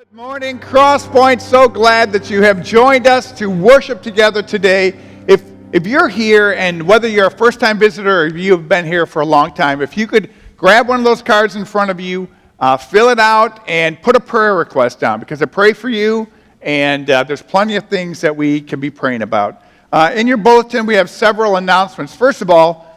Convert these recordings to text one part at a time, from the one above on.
Good morning, Crosspoint. So glad that you have joined us to worship together today. If you're here, and whether you're a first-time visitor or if you have been here for a long time, if you could grab one of those cards in front of you, fill it out, and put a prayer request down, because I pray for you, and there's plenty of things that we can be praying about. In your bulletin, we have several announcements. First of all,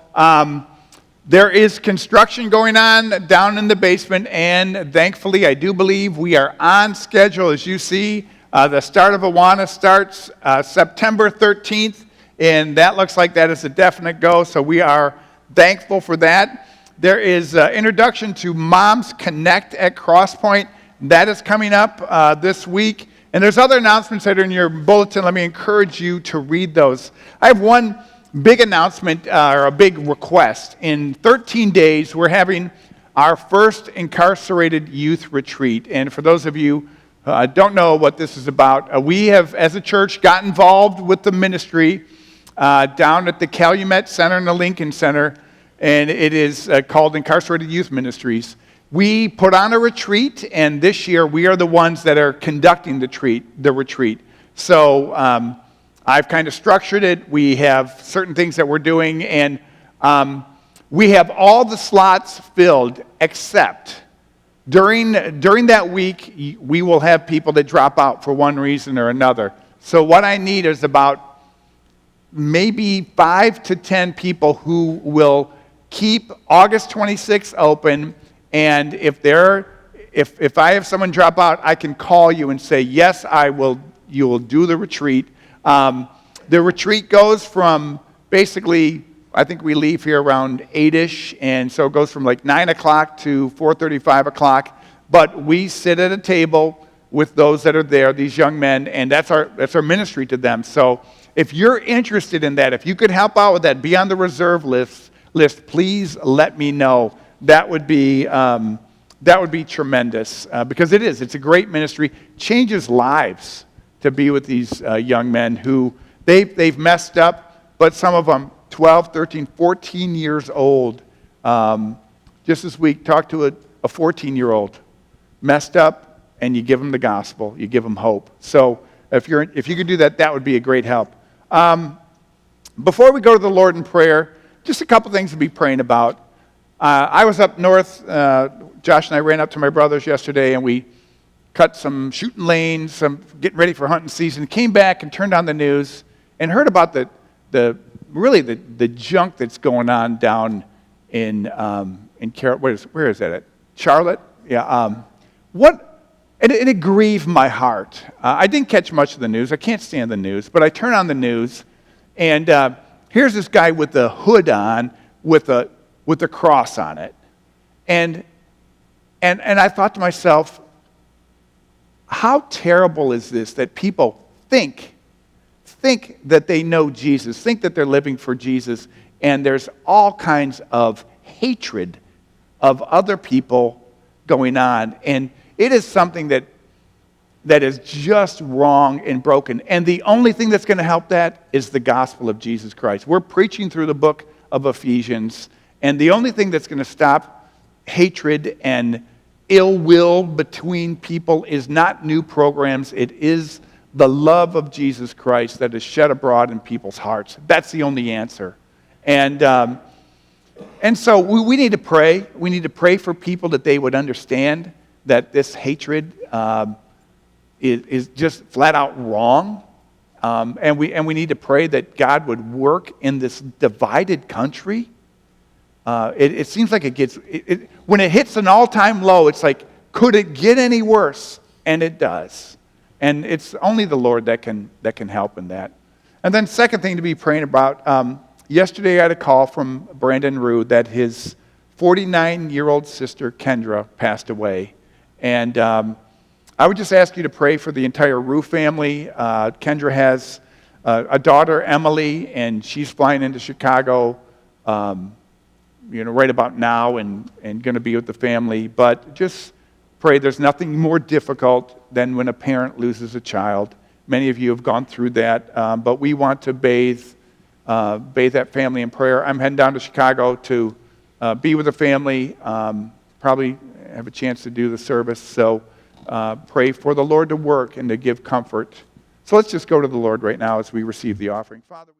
there is construction going on down in the basement, and thankfully, I do believe we are on schedule. As you see, the start of Awana starts September 13th, and that looks like that is a definite go, so we are thankful for that. There is introduction to Moms Connect at Crosspoint. That is coming up this week, and there's other announcements that are in your bulletin. Let me encourage you to read those. I have one big announcement or a big request. In 13 days, we're having our first incarcerated youth retreat. And for those of you who don't know what this is about, we have, as a church, got involved with the ministry down at the Calumet Center and the Lincoln Center, and it is called Incarcerated Youth Ministries. We put on a retreat, and this year we are the ones that are conducting the retreat. So I've kind of structured it. We have certain things that we're doing, and we have all the slots filled, except during that week, we will have people that drop out for one reason or another. So what I need is about maybe 5 to 10 people who will keep August 26th open, and if I have someone drop out, I can call you and say, yes, you will do the retreat. The retreat goes from basically, I think we leave here around 8-ish, and so it goes from like 9 o'clock to 4:30, 5 o'clock, but we sit at a table with those that are there, these young men, and that's our ministry to them. So if you're interested in that, if you could help out with that, be on the reserve list, please let me know. That would be tremendous, because it's a great ministry, changes lives to be with these young men who they've messed up, but some of them 12, 13, 14 years old. Just this week, talked to a 14-year-old, messed up, and you give them the gospel, you give them hope. So if you could do that, that would be a great help. Before we go to the Lord in prayer, just a couple things to be praying about. I was up north. Josh and I ran up to my brother's yesterday, and we cut some shooting lanes, some getting ready for hunting season, came back and turned on the news and heard about the junk that's going on down in where is that at? Charlotte? Yeah. And it grieved my heart. I didn't catch much of the news. I can't stand the news, but I turn on the news, and here's this guy with the hood on with a cross on it. And I thought to myself, how terrible is this that people think that they know Jesus, think that they're living for Jesus, and there's all kinds of hatred of other people going on. And it is something that is just wrong and broken. And the only thing that's going to help that is the gospel of Jesus Christ. We're preaching through the book of Ephesians, and the only thing that's going to stop hatred and ill will between people is not new programs. It is the love of Jesus Christ that is shed abroad in people's hearts. That's the only answer. And so we need to pray. We need to pray for people that they would understand that this hatred is just flat out wrong. And we need to pray that God would work in this divided country. It seems like when it hits an all-time low, it's like, could it get any worse? And it does. And it's only the Lord that can help in that. And then second thing to be praying about, yesterday I had a call from Brandon Rue that his 49-year-old sister, Kendra, passed away. And I would just ask you to pray for the entire Rue family. Kendra has a daughter, Emily, and she's flying into Chicago right about now and going to be with the family. But just pray. There's nothing more difficult than when a parent loses a child. Many of you have gone through that, but we want to bathe that family in prayer. I'm heading down to Chicago to be with the family, probably have a chance to do the service. So pray for the Lord to work and to give comfort. So let's just go to the Lord right now as we receive the offering. Father.